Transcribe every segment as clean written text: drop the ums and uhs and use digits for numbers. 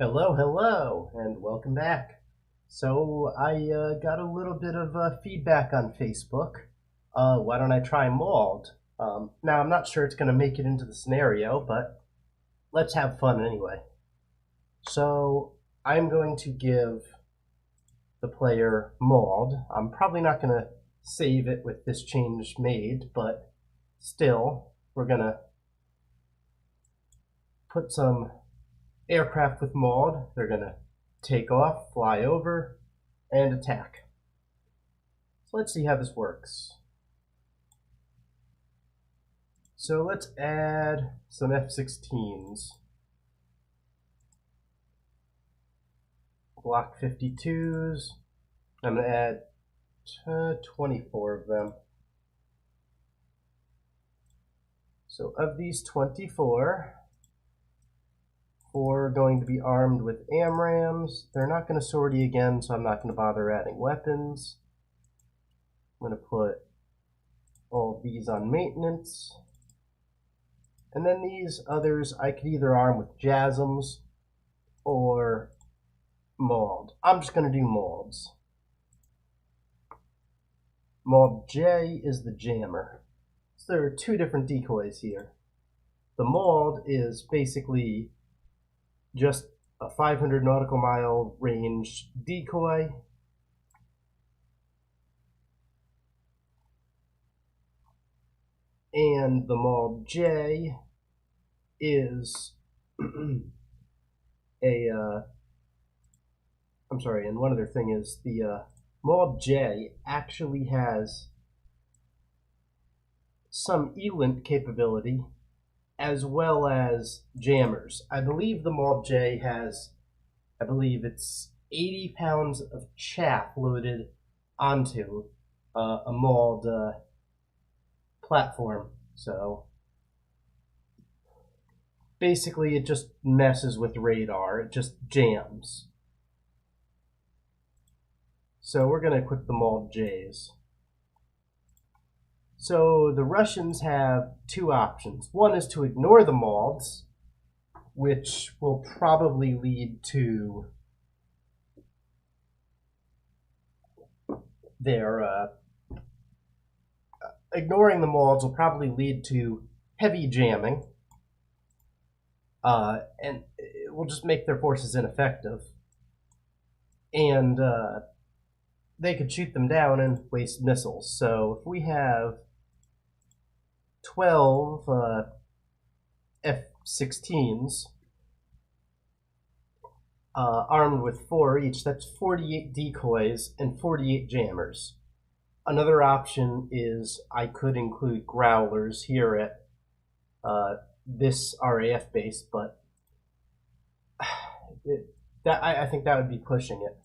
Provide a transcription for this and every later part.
Hello, hello, and welcome back. So I got a little bit of feedback on Facebook. Why don't I try MALD? Now I'm not sure it's going to make it into the scenario, but let's have fun anyway. So I'm going to give the player MALD. I'm probably not going to save it with this change made, but still, we're going to put some aircraft with MALD. They're going to take off, fly over, and attack. So let's see how this works. So let's add some F-16s. Block 52s. I'm going to add 24 of them. So of these 24, 4 are going to be armed with AMRAAMs. They're not going to sortie again, so I'm not going to bother adding weapons. I'm going to put all these on maintenance. And then these others I could either arm with JASMs or MALD. I'm just going to do MALDs. MALD J is the jammer. So there are two different decoys here. The MALD is basically just a 500 nautical mile range decoy. And the MALD J is and one other thing is the MALD J actually has some ELINT capability as well as jammers. I believe the MALD J has, it's 80 pounds of chaff loaded onto a MALD platform. So basically it just messes with radar. It just jams. So we're going to equip the MALD Js. So the Russians have two options. One is to ignore the MALDs, which will probably lead to their ignoring the MALDs will probably lead to heavy jamming, and it will just make their forces ineffective. And they could shoot them down and waste missiles. So if we have 12 F-16s armed with 4 each, that's 48 decoys and 48 jammers. Another option is I could include growlers here at this RAF base, but I think that would be pushing it.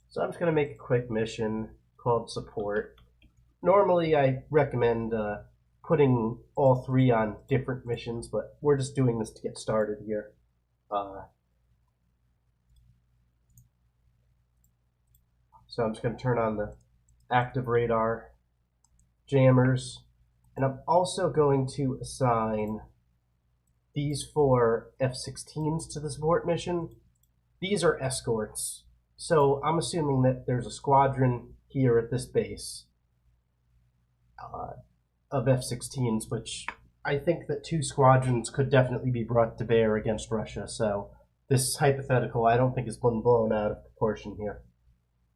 So I'm just going to make a quick mission called support. Normally I recommend putting all 3 on different missions, but we're just doing this to get started here. So I'm just going to turn on the active radar jammers, and I'm also going to assign these 4 F-16s to the support mission. These are escorts. So I'm assuming that there's a squadron here at this base of F-16s, which I think that 2 squadrons could definitely be brought to bear against Russia. So this hypothetical I don't think has been blown out of proportion here.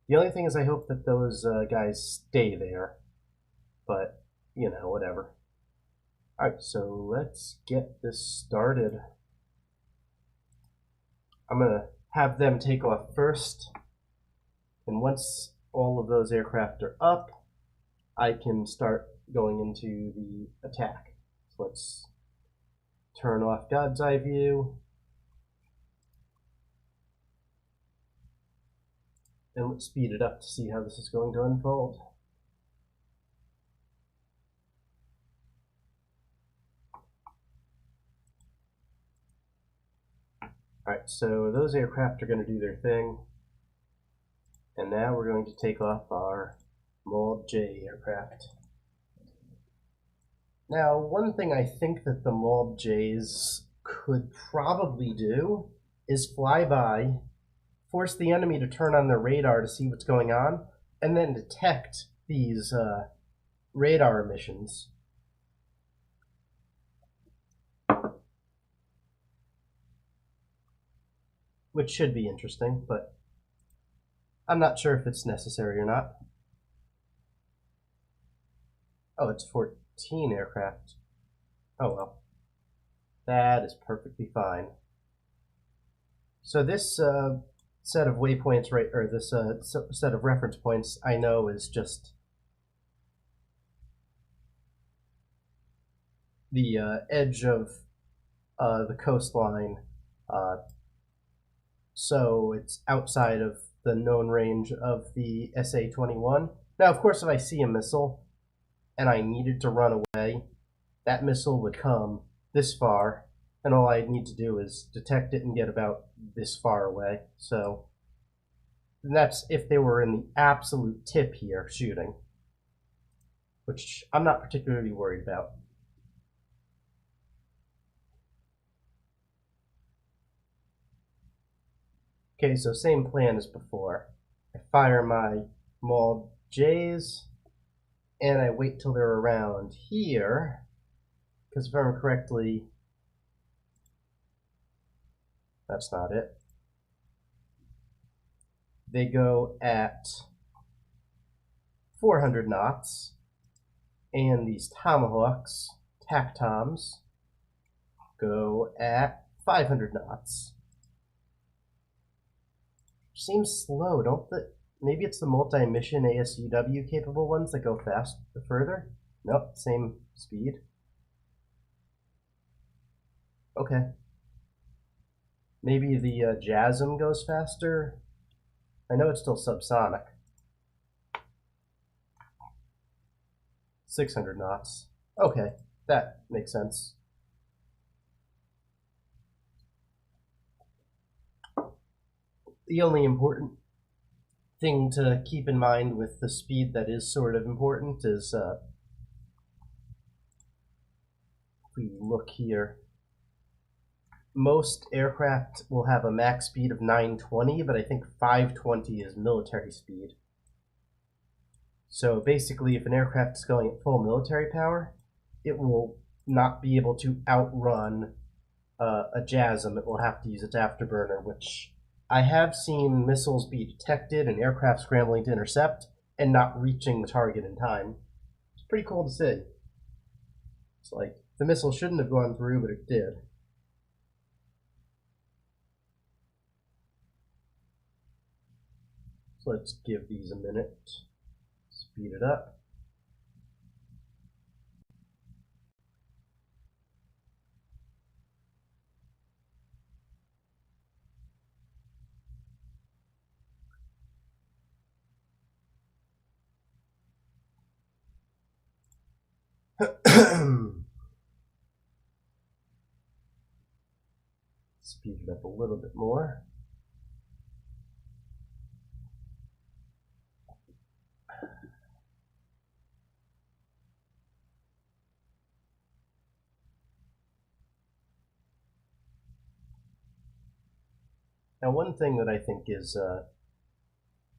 The only thing is I hope that those guys stay there, but, you know, whatever. Alright, so let's get this started. I'm going to have them take off first, and once all of those aircraft are up, I can start going into the attack. So let's turn off God's Eye View, and let's speed it up to see how this is going to unfold. Alright, so those aircraft are going to do their thing. And now we're going to take off our MALD J aircraft. Now, one thing I think that the MALD Js could probably do is fly by, force the enemy to turn on their radar to see what's going on, and then detect these radar emissions. Which should be interesting, but I'm not sure if it's necessary or not. Oh, it's 14 aircraft. Oh well. That is perfectly fine. So this set of waypoints, right, or this set of reference points, I know is just the edge of the coastline. So it's outside of the known range of the SA-21. Now, of course, if I see a missile and I needed to run away, that missile would come this far, and all I need to do is detect it and get about this far away. So that's if they were in the absolute tip here shooting, which I'm not particularly worried about. Okay, so same plan as before. I fire my MALD J's, and I wait till they're around here, because if I remember correctly, that's not it. They go at 400 knots, and these Tomahawks, TACTOMs, go at 500 knots. Seems slow, don't the... Maybe it's the multi-mission ASUW capable ones that go further? Nope, same speed. Okay. Maybe the JASM goes faster? I know it's still subsonic. 600 knots. Okay, that makes sense. The only important thing to keep in mind with the speed that is sort of important is, if we look here, most aircraft will have a max speed of 920, but I think 520 is military speed. So basically, if an aircraft is going at full military power, it will not be able to outrun a JASM. It will have to use its afterburner, which I have seen missiles be detected and aircraft scrambling to intercept and not reaching the target in time. It's pretty cool to see. It's like, the missile shouldn't have gone through, but it did. So let's give these a minute. Speed it up. Speed it up a little bit more. Now, one thing that I think is,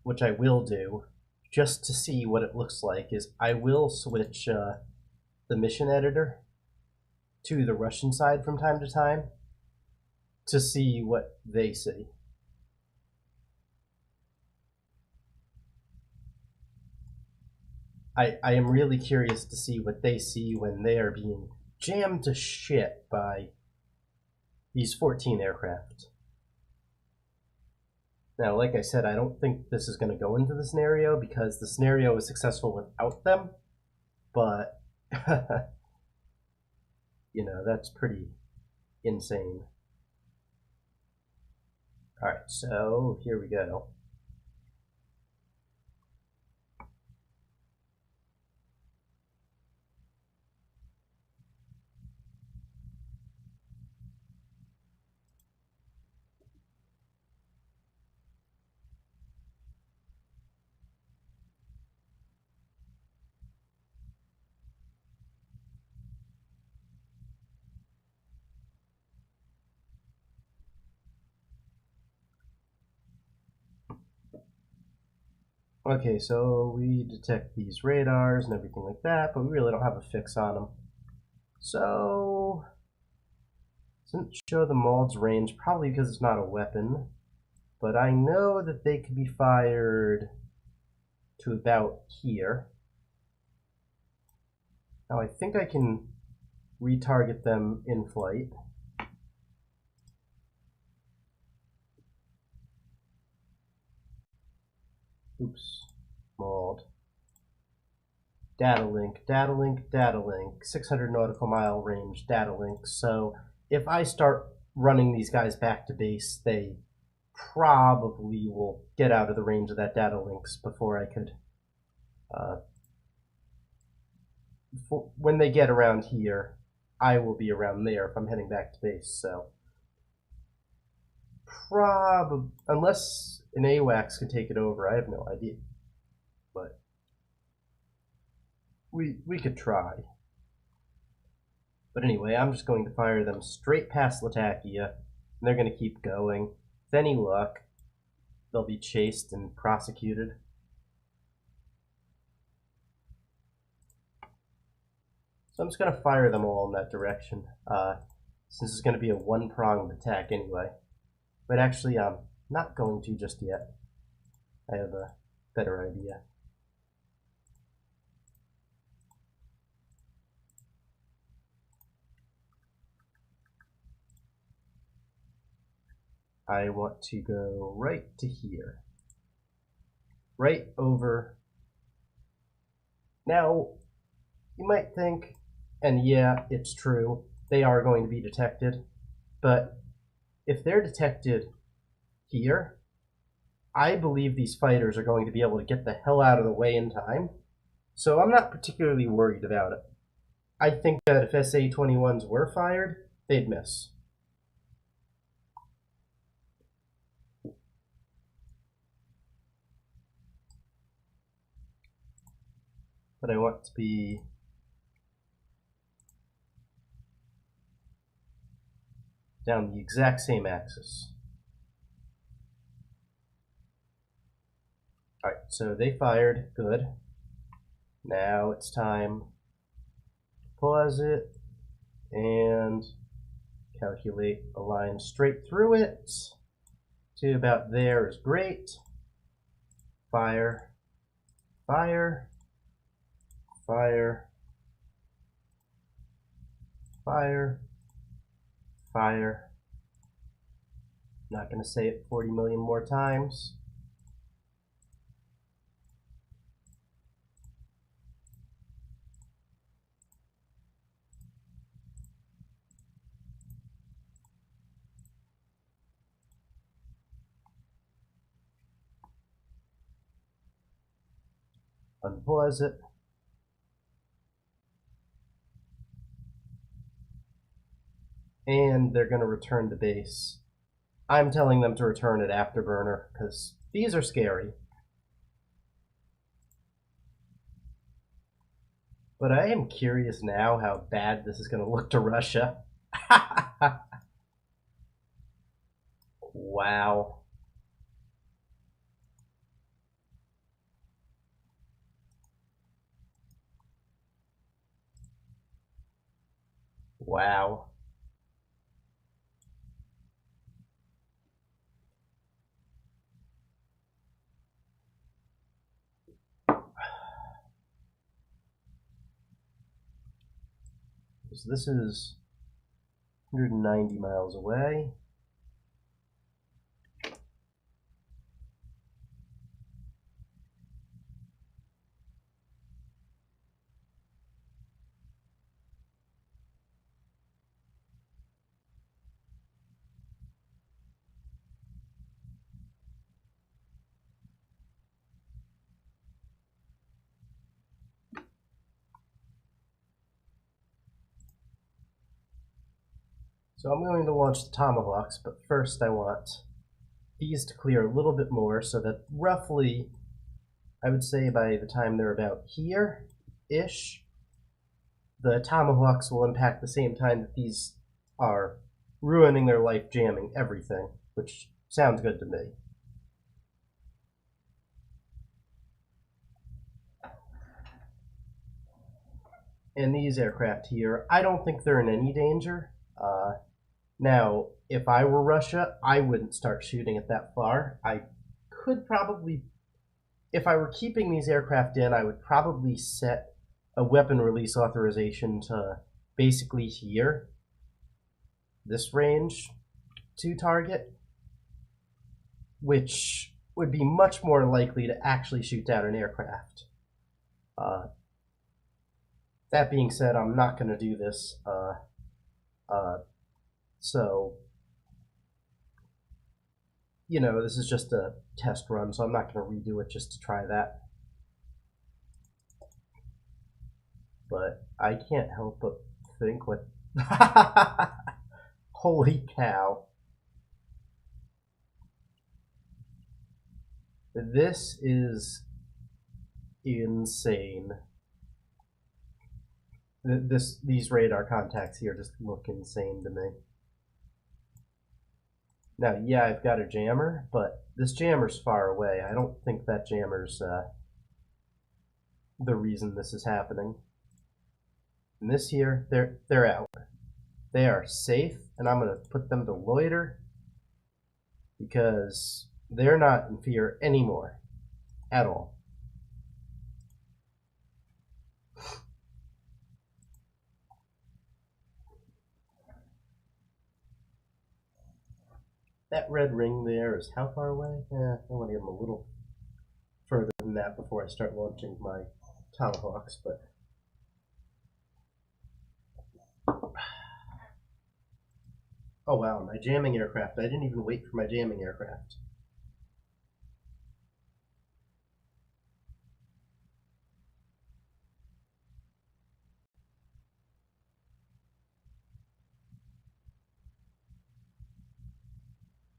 which I will do, just to see what it looks like, is I will switch the mission editor to the Russian side from time to time to see what they see. I am really curious to see what they see when they are being jammed to shit by these 14 aircraft. Now, like I said, I don't think this is going to go into the scenario because the scenario is successful without them, but you know, that's pretty insane. All right, so here we go. Okay, so we detect these radars and everything like that, but we really don't have a fix on them. So, doesn't show the MALD's range, probably because it's not a weapon, but I know that they could be fired to about here. Now I think I can retarget them in flight. Oops, MALD. Data link, data link, data link, 600 nautical mile range data link. So if I start running these guys back to base, they probably will get out of the range of that data links before I could, when they get around here, I will be around there if I'm heading back to base. So probably, unless an AWACS can take it over, I have no idea. But we could try. But anyway, I'm just going to fire them straight past Latakia, and they're going to keep going. With any luck, they'll be chased and prosecuted. So I'm just going to fire them all in that direction, since it's going to be a one-pronged attack anyway. But actually, I'm not going to just yet. I have a better idea. I want to go right to here. Right over. Now, you might think, and yeah, it's true, they are going to be detected, but if they're detected here, I believe these fighters are going to be able to get the hell out of the way in time, so I'm not particularly worried about it. I think that if SA-21s were fired, they'd miss. But I want to be down the exact same axis. Alright, so they fired. Good. Now it's time to pause it and calculate a line straight through it to about there is great. Fire, fire, fire, fire, fire. Not going to say it 40 million more times. Unpause it. And they're going to return to base. I'm telling them to return at Afterburner because these are scary. But I am curious now how bad this is going to look to Russia. Wow. Wow. So this is 190 miles away. So I'm going to launch the Tomahawks, but first I want these to clear a little bit more so that roughly, I would say by the time they're about here-ish, the Tomahawks will impact the same time that these are ruining their life, jamming everything, which sounds good to me. And these aircraft here, I don't think they're in any danger. Now, if I were Russia, I wouldn't start shooting it that far. I could probably, if I were keeping these aircraft in, I would probably set a weapon release authorization to basically here, this range to target, which would be much more likely to actually shoot down an aircraft. That being said, I'm not going to do this. So, you know, this is just a test run, so I'm not going to redo it just to try that. But I can't help but think what... Holy cow. This is insane. These radar contacts here just look insane to me. Now, yeah, I've got a jammer, but this jammer's far away. I don't think that jammer's the reason this is happening. And this here, they're out. They are safe, and I'm going to put them to loiter because they're not in fear anymore at all. That red ring there is how far away? I want to get them a little further than that before I start launching my Tomahawks, but oh wow, my jamming aircraft. I didn't even wait for my jamming aircraft.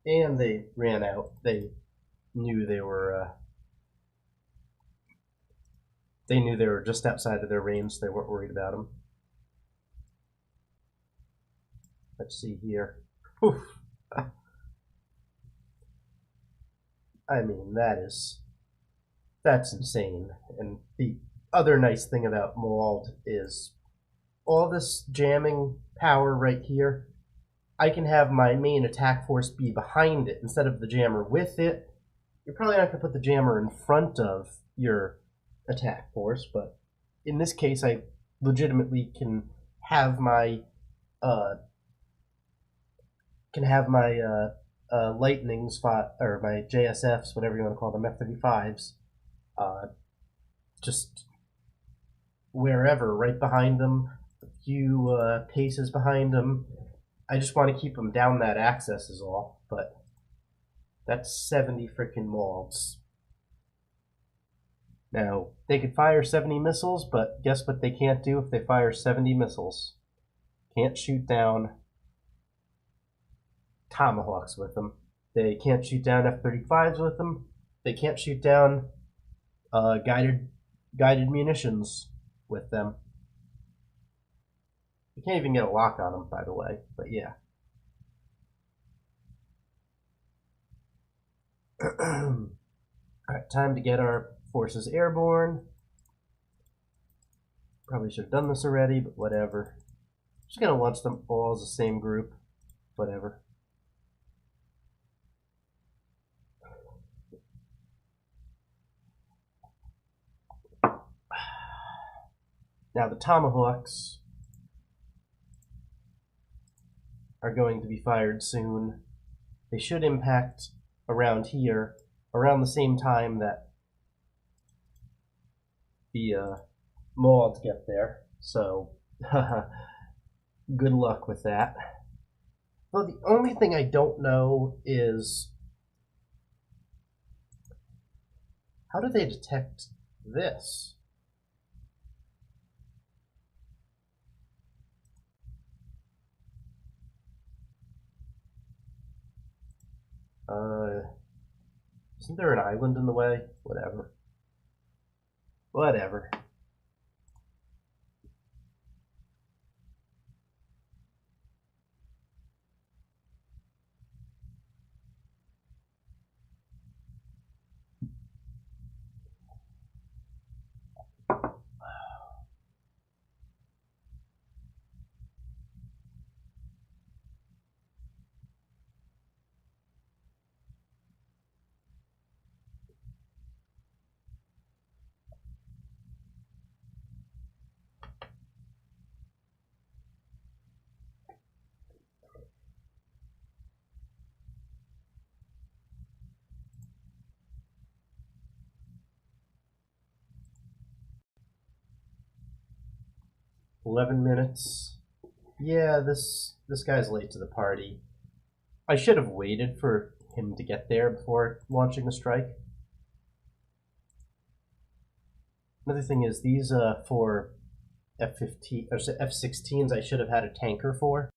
And they ran out. They knew they were just outside of their range. So they weren't worried about them. Let's see here. Oof. I mean, that's insane. And the other nice thing about MALD is all this jamming power right here. I can have my main attack force be behind it instead of the jammer with it. You're probably not going to put the jammer in front of your attack force, but in this case, I legitimately can have my lightning spot, or my JSFs, whatever you want to call them, F-35s, just wherever, right behind them, a few paces behind them. I just want to keep them down that axis is all, but that's 70 freaking MALDs. Now, they could fire 70 missiles, but guess what they can't do if they fire 70 missiles? Can't shoot down Tomahawks with them. They can't shoot down F-35s with them. They can't shoot down guided munitions with them. You can't even get a lock on them, by the way, but yeah. Alright, time to get our forces airborne. Probably should have done this already, but whatever. Just gonna launch them all as the same group. Whatever. Now the Tomahawks are going to be fired soon. They should impact around here, around the same time that the MALDs get there. So, good luck with that. Well, the only thing I don't know is how do they detect this? Isn't there an island in the way? Whatever. Whatever. 11 minutes. Yeah, this guy's late to the party. I should have waited for him to get there before launching the strike. Another thing is these for F-15 or F-16s I should have had a tanker for.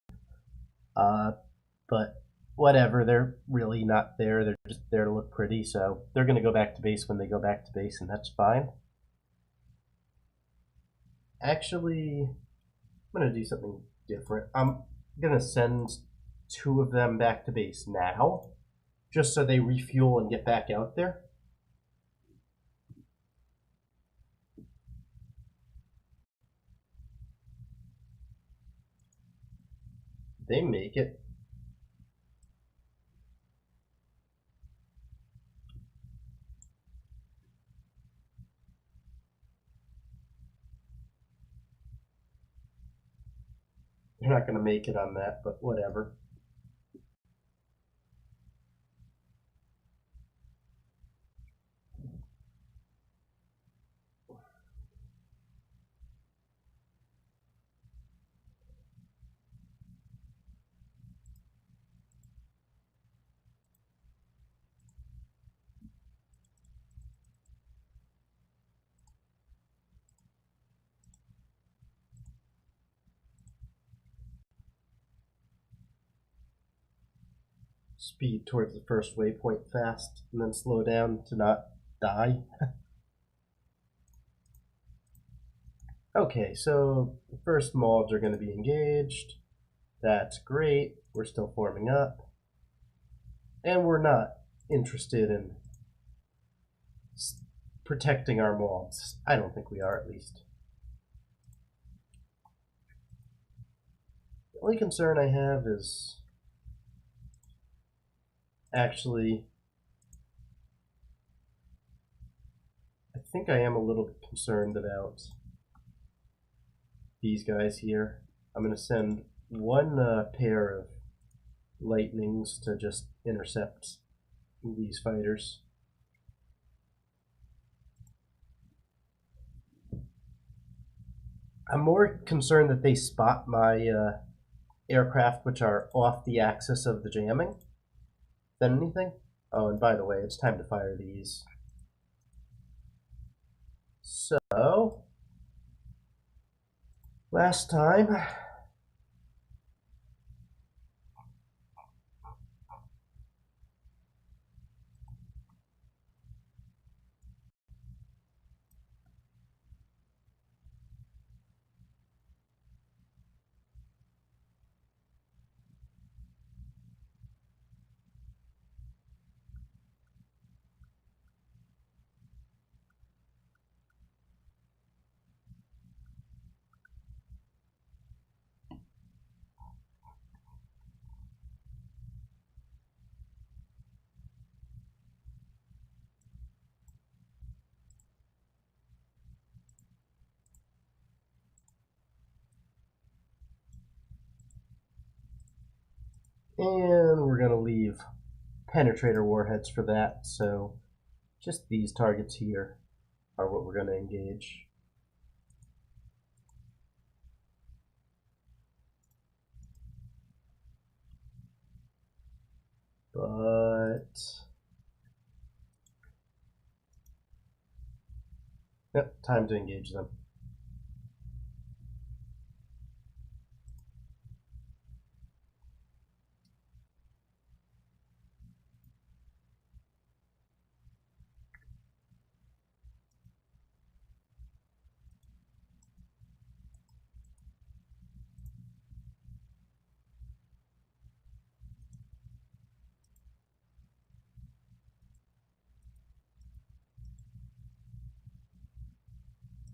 But whatever, they're really not there. They're just there to look pretty, so they're going to go back to base when they go back to base, and that's fine. Actually, I'm going to do something different. I'm going to send 2 of them back to base now, just so they refuel and get back out there. They make it. They're not going to make it on that, but whatever. Speed towards the first waypoint fast, and then slow down to not die. Okay, so the first MALDs are going to be engaged. That's great. We're still forming up. And we're not interested in protecting our MALDs. I don't think we are, at least. The only concern I have is actually, I think I am a little bit concerned about these guys here. I'm going to send 1 pair of lightnings to just intercept these fighters. I'm more concerned that they spot my aircraft, which are off the axis of the jamming, than anything. Oh, and by the way, it's time to fire these. So, last time, and we're going to leave penetrator warheads for that, so just these targets here are what we're going to engage. But yep, time to engage them.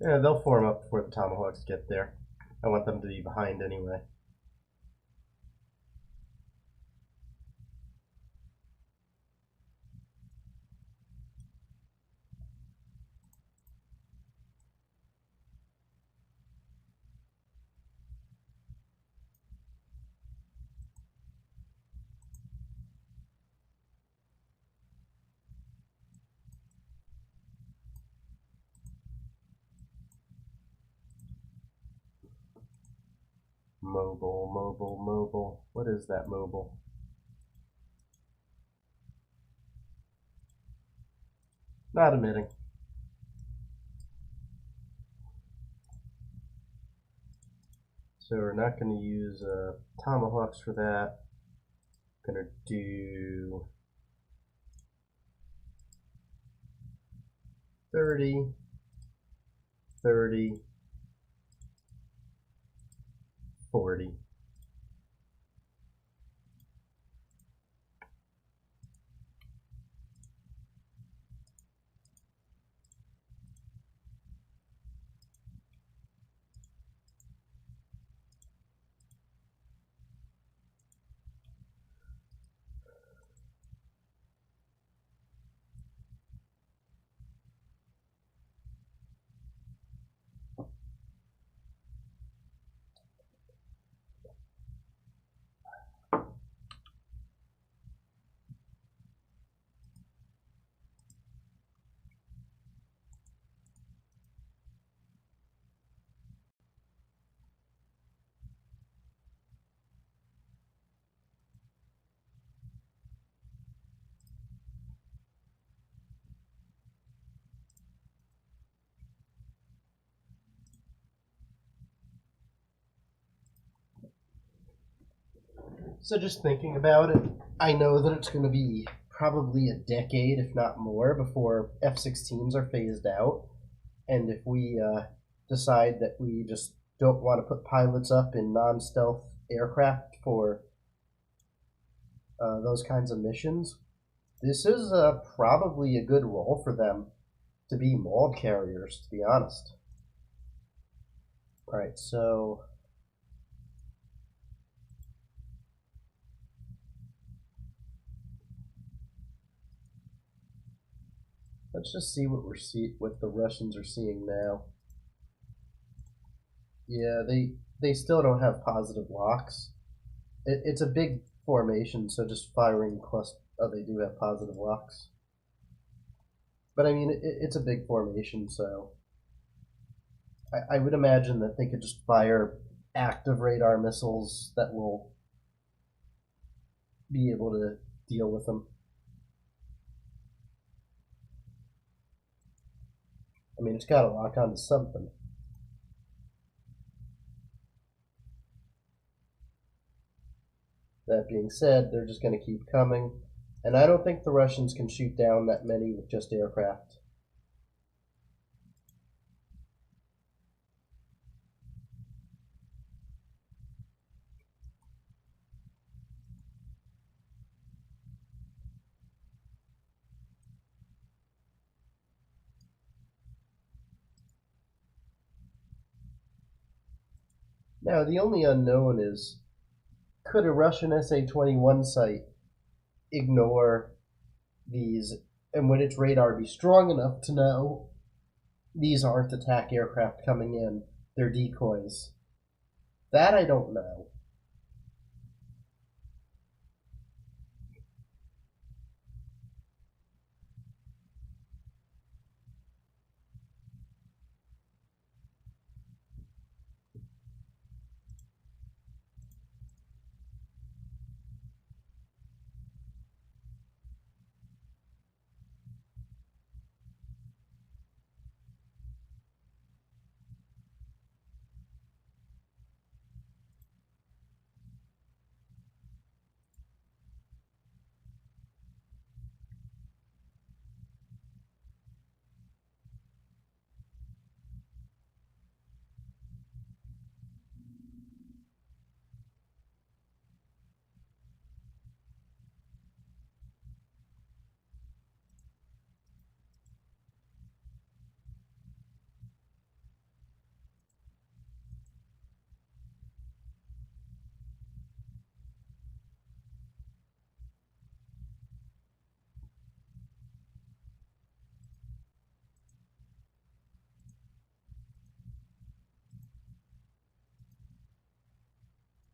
Yeah, they'll form up before the Tomahawks get there. I want them to be behind anyway. Mobile, mobile, mobile. What is that mobile? Not emitting. So we're not going to use Tomahawks for that. Going to do 30, 30, 40. So just thinking about it, I know that it's going to be probably a decade, if not more, before F-16s are phased out. And if we decide that we just don't want to put pilots up in non-stealth aircraft for those kinds of missions, this is probably a good role for them to be MALD carriers, to be honest. All right, so let's just see what the Russians are seeing now. Yeah, they still don't have positive locks. It's a big formation, so just firing cluster. Oh, they do have positive locks. But I mean, it's a big formation, so I would imagine that they could just fire active radar missiles that will be able to deal with them. I mean, it's got to lock onto something. That being said, they're just going to keep coming, and I don't think the Russians can shoot down that many with just aircraft. Now, the only unknown is, could a Russian SA-21 site ignore these, and would its radar be strong enough to know these aren't attack aircraft coming in, they're decoys? That I don't know.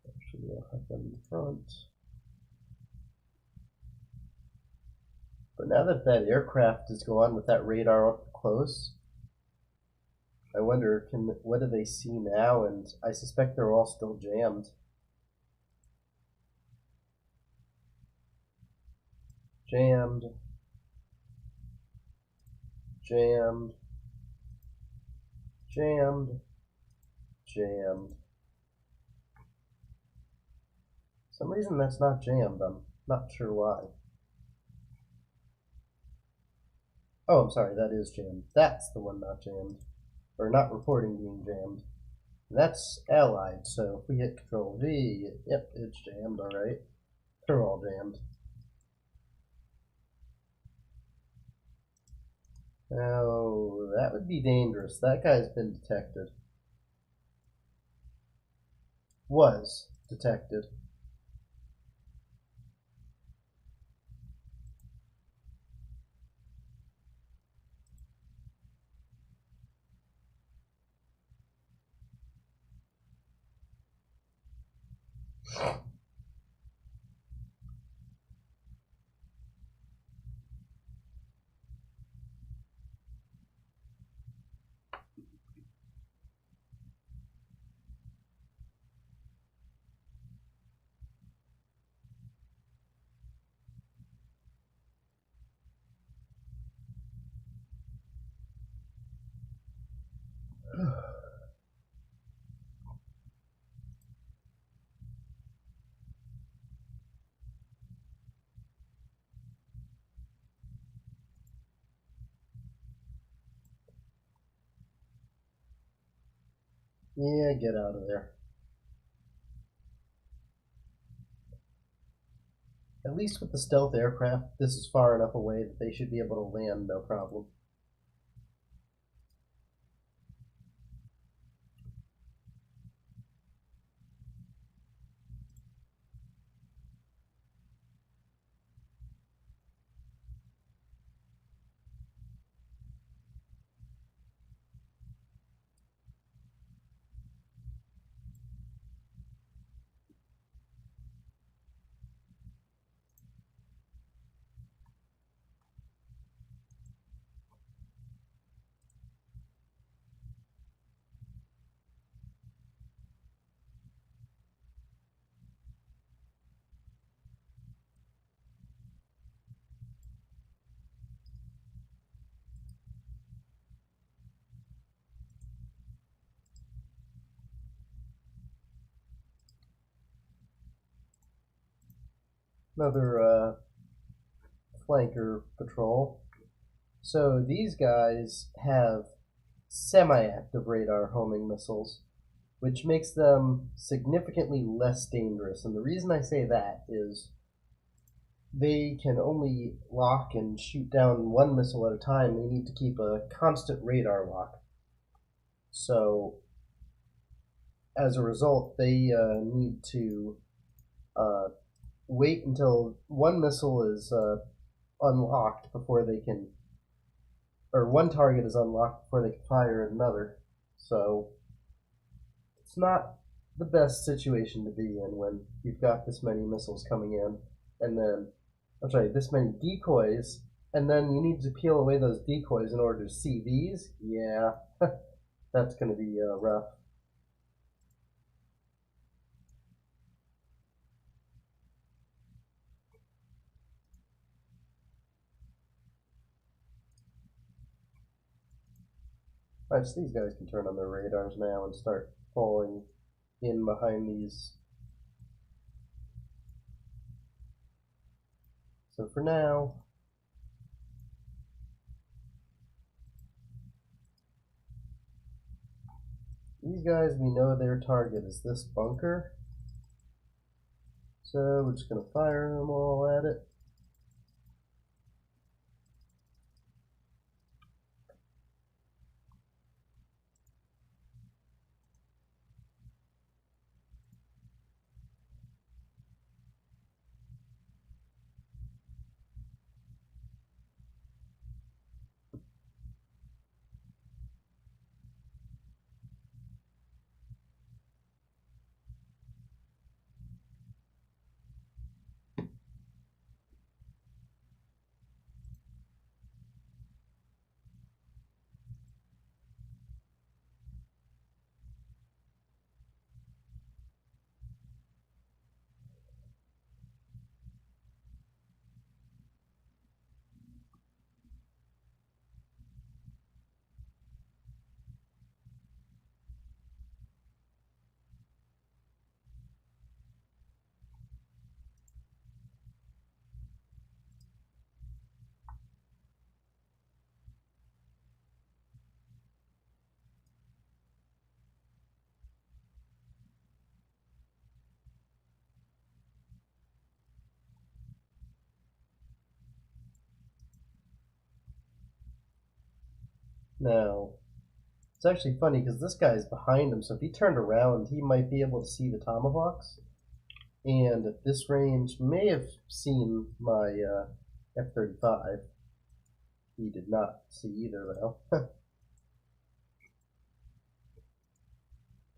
Actually, I'll have them in front. But now that that aircraft is gone with that radar up close, I wonder, what do they see now? And I suspect they're all still jammed. Jammed. Jammed. Jammed. Jammed. For some reason that's not jammed. I'm not sure why. Oh, I'm sorry, that is jammed. That's the one not jammed. Or not reporting being jammed. And that's allied, so if we hit Control V, yep, it's jammed, alright. They're all jammed. Oh, that would be dangerous. That guy's been detected. Was detected. Yeah, get out of there. At least with the stealth aircraft, this is far enough away that they should be able to land no problem. Another flanker patrol. So these guys have semi-active radar homing missiles, which makes them significantly less dangerous. And the reason I say that is they can only lock and shoot down one missile at a time. They need to keep a constant radar lock. So as a result, they need to wait until one missile is unlocked before they can, or one target is unlocked before they can fire another. So it's not the best situation to be in when you've got this many missiles coming in, and then, I'm sorry, this many decoys, and then you need to peel away those decoys in order to see these. Yeah, that's going to be rough. Alright, so these guys can turn on their radars now and start falling in behind these. So for now, these guys, we know their target is this bunker. So we're just going to fire them all at it. Now, it's actually funny because this guy's behind him, so if he turned around, he might be able to see the Tomahawks. And at this range, may have seen my F-35. He did not see either, though. But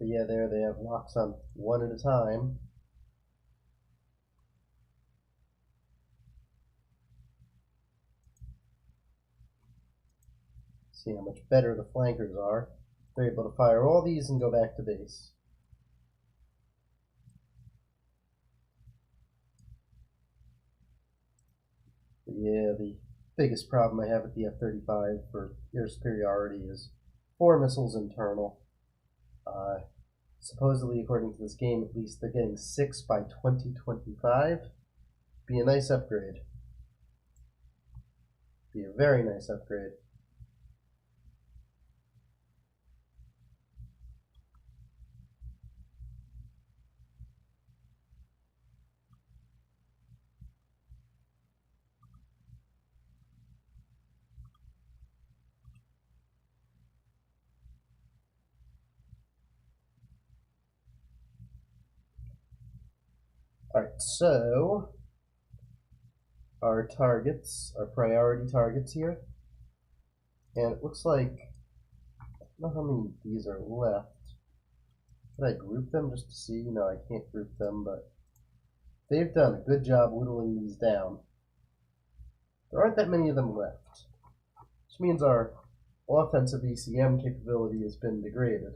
yeah, there they have locks on one at a time. See how much better the flankers are. They're able to fire all these and go back to base. But yeah, the biggest problem I have with the F-35 for air superiority is 4 missiles internal. Supposedly, according to this game, at least they're getting 6 by 2025. Be a nice upgrade. Be a very nice upgrade. Alright, so our targets, our priority targets here. And it looks like, I don't know how many of these are left. Can I group them just to see? No, I can't group them, but they've done a good job whittling these down. There aren't that many of them left, which means our offensive ECM capability has been degraded.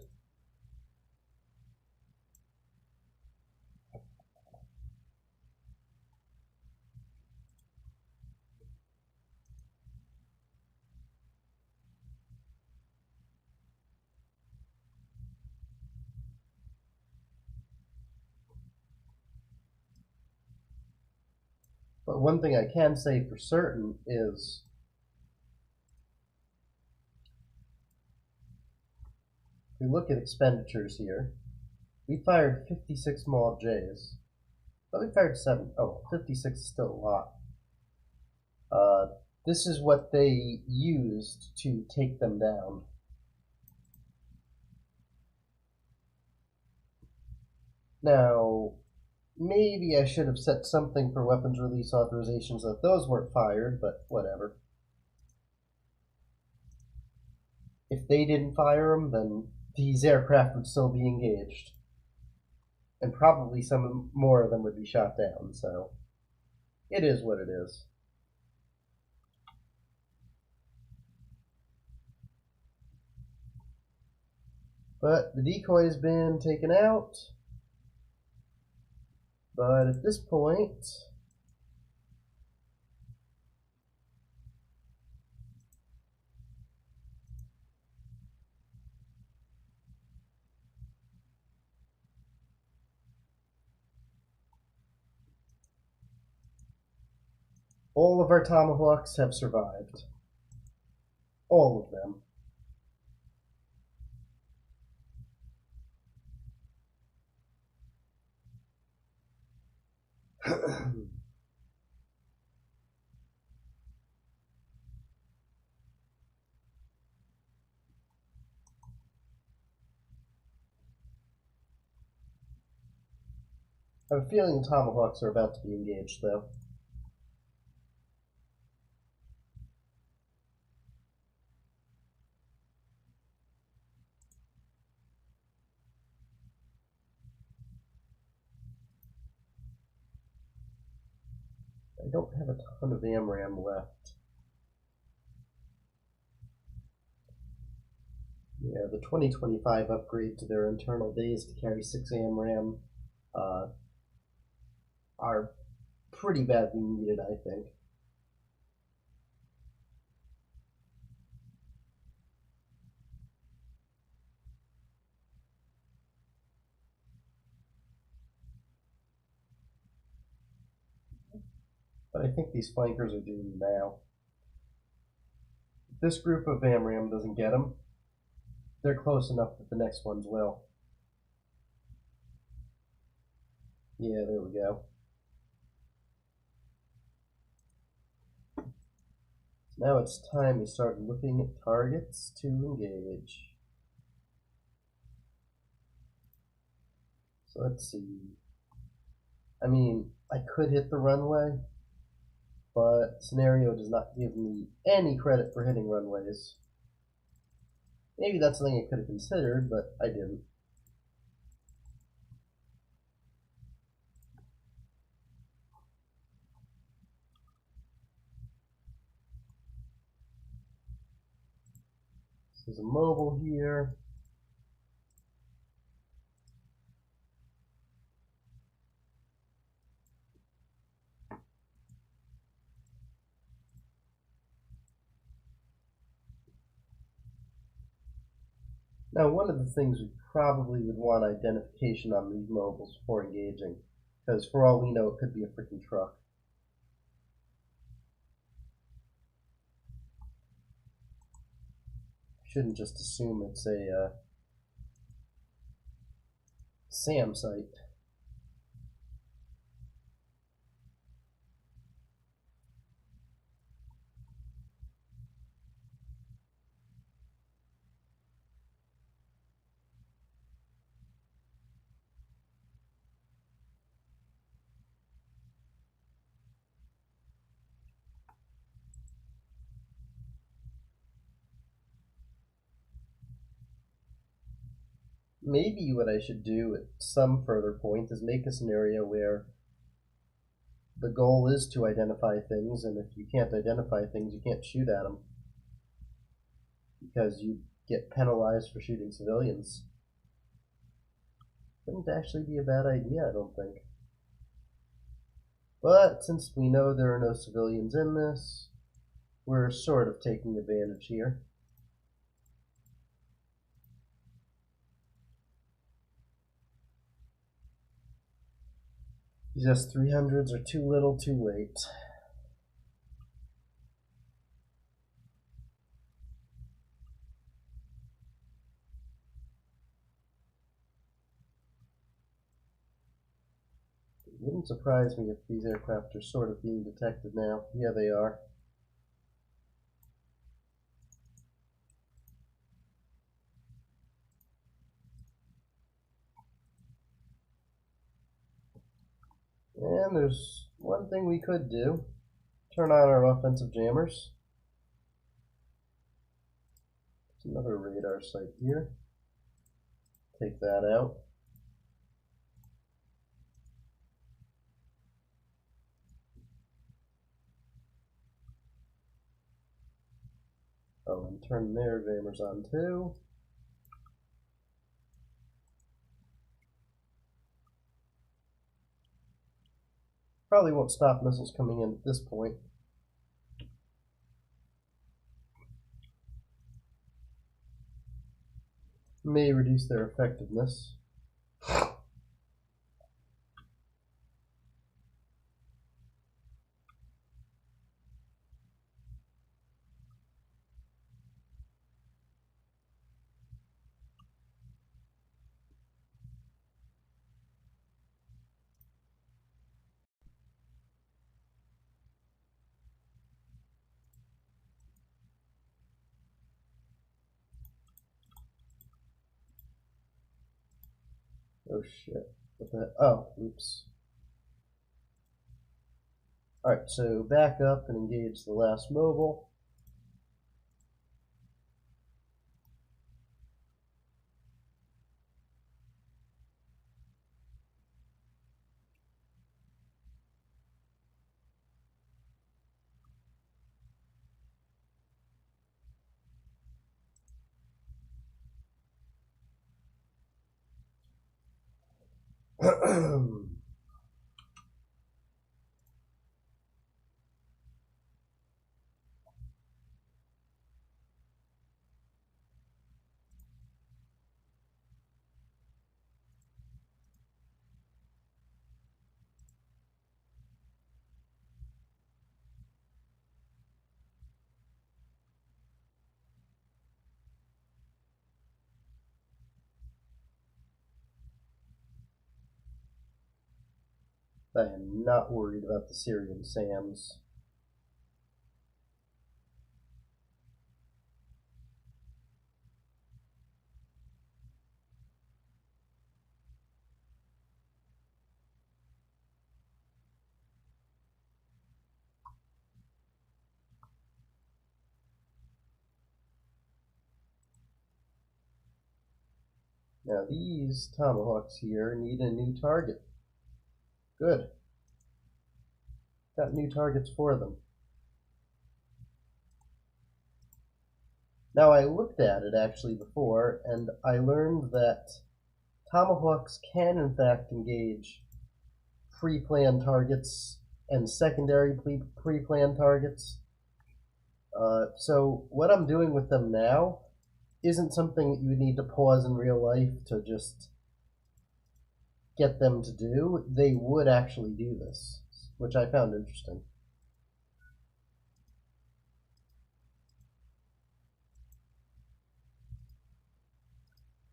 But one thing I can say for certain is if we look at expenditures here, we fired 56 MALD Js. But we fired 7. Oh, 56 is still a lot. This is what they used to take them down. Now, maybe I should have set something for weapons release authorizations that those weren't fired, but whatever. If they didn't fire them, then these aircraft would still be engaged. And probably some more of them would be shot down, so it is what it is. But the decoy has been taken out. But at this point, all of our Tomahawks have survived. All of them. I have a feeling the Tomahawks are about to be engaged, though. I don't have a ton of AMRAM left. Yeah, the 2025 upgrade to their internal days to carry 6 AMRAM are pretty badly needed, I think. But I think these flankers are due now. If this group of AMRAM doesn't get them, they're close enough that the next ones will. Yeah, there we go. Now it's time we start looking at targets to engage. So let's see. I mean, I could hit the runway, but scenario does not give me any credit for hitting runways. Maybe that's something I could have considered, but I didn't. There's a mobile here. Now, one of the things we probably would want identification on these mobiles before engaging, because for all we know, it could be a freaking truck. Shouldn't just assume it's a SAM site. Maybe what I should do at some further point is make a scenario where the goal is to identify things, and if you can't identify things, you can't shoot at them, because you get penalized for shooting civilians. Wouldn't actually be a bad idea, I don't think. But since we know there are no civilians in this, we're sort of taking advantage here. These S-300s are too little, too late. It wouldn't surprise me if these aircraft are sort of being detected now. Yeah, they are. And there's one thing we could do. Turn on our offensive jammers. There's another radar site here. Take that out. Oh, and turn their jammers on too. Probably won't stop missiles coming in at this point. May reduce their effectiveness. Oh shit. What the? Oh, oops. Alright, so back up and engage the last mobile. I am not worried about the Syrian SAMs. Now these Tomahawks here need a new target. Good. Got new targets for them. Now I looked at it actually before, and I learned that Tomahawks can in fact engage pre-planned targets and secondary pre-planned targets. So what I'm doing with them now isn't something that you would need to pause in real life to just get them to do. They would actually do this, which I found interesting.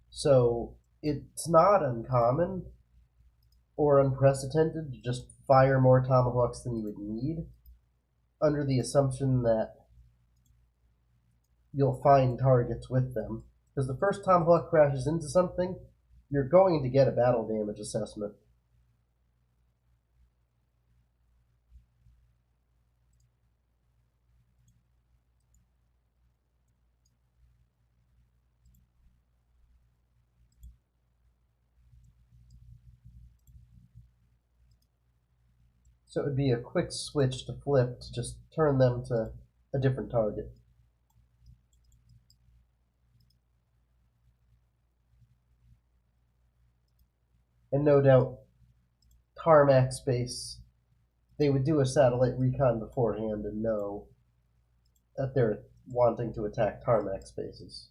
So it's not uncommon or unprecedented to just fire more Tomahawks than you would need, under the assumption that you'll find targets with them. Because the first Tomahawk crashes into something, you're going to get a battle damage assessment. So it would be a quick switch to flip to just turn them to a different target. And no doubt, tarmac space, they would do a satellite recon beforehand and know that they're wanting to attack tarmac spaces.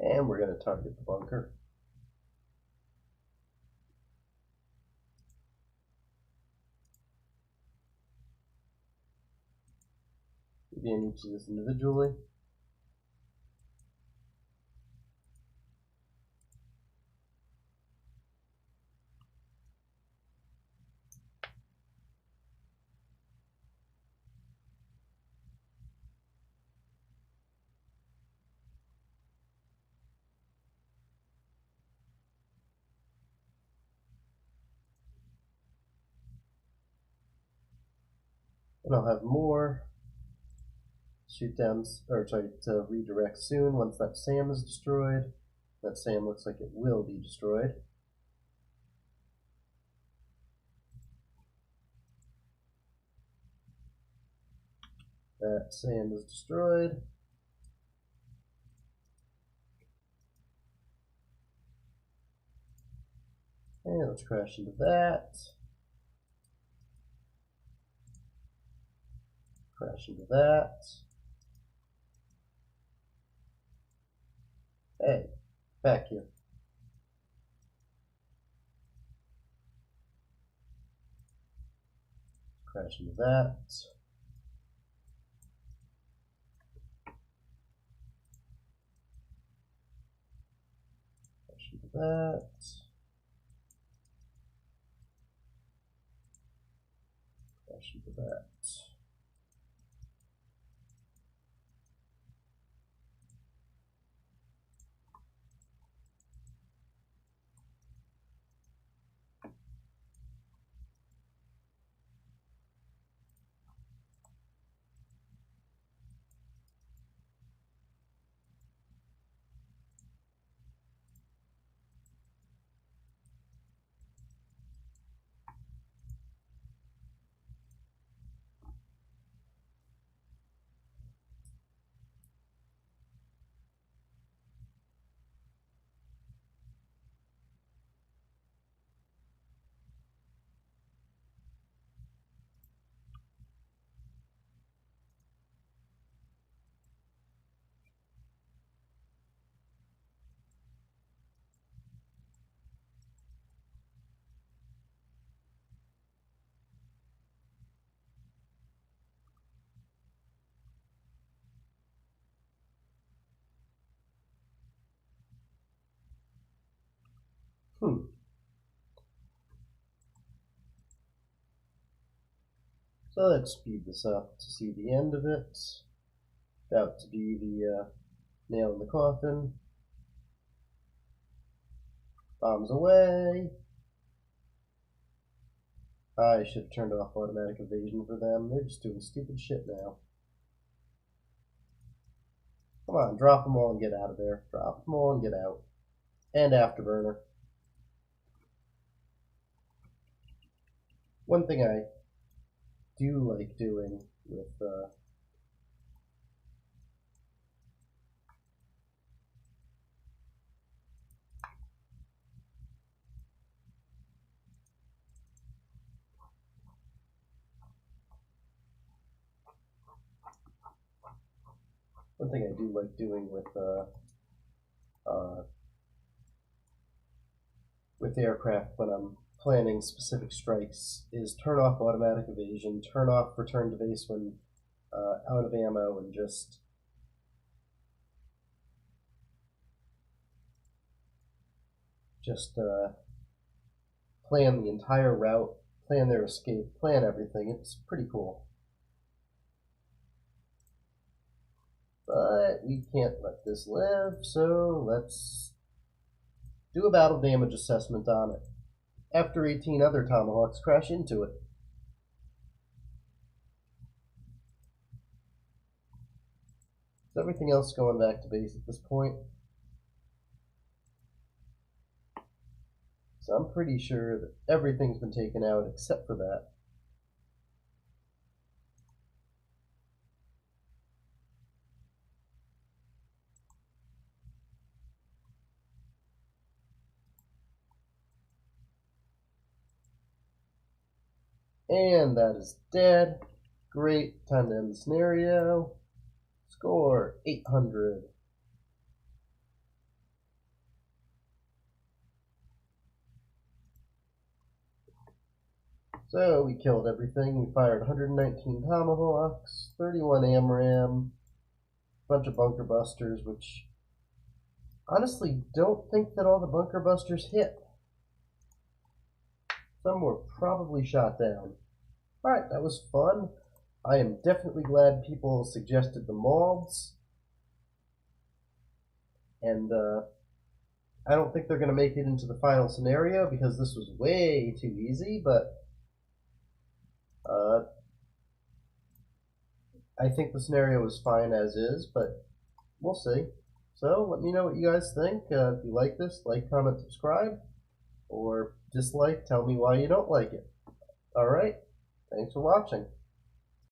And we're going to target the bunker. Maybe I need to do this individually. And I'll have more shoot downs, or sorry, to redirect soon once that SAM is destroyed. That SAM looks like it will be destroyed. That SAM is destroyed. And let's crash into that. Crash into that. Hey, back here. Crash into that. Crash into that. Crash into that. So let's speed this up to see the end of it. About to be the nail in the coffin. Bombs away. I should have turned off automatic evasion for them. They're just doing stupid shit now. Come on, drop them all and get out of there. Drop them all and get out. And afterburner. One thing I do like doing with with aircraft when I'm planning specific strikes is turn off automatic evasion, turn off return to base when out of ammo, and just plan the entire route, plan their escape, plan everything. It's pretty cool. But we can't let this live, so let's do a battle damage assessment on it. After 18 other Tomahawks crash into it. Is everything else going back to base at this point? So I'm pretty sure that everything's been taken out except for that. And that is dead. Great. Time to end the scenario. Score 800. So we killed everything. We fired 119 Tomahawks, 31 AMRAAM, a bunch of bunker busters, which honestly don't think that all the bunker busters hit. Some were probably shot down. Alright, that was fun. I am definitely glad people suggested the MALDs. And I don't think they're going to make it into the final scenario because this was way too easy, but I think the scenario is fine as is, but we'll see. So let me know what you guys think. If you like this, like, comment, subscribe, or dislike, tell me why you don't like it. Alright, thanks for watching.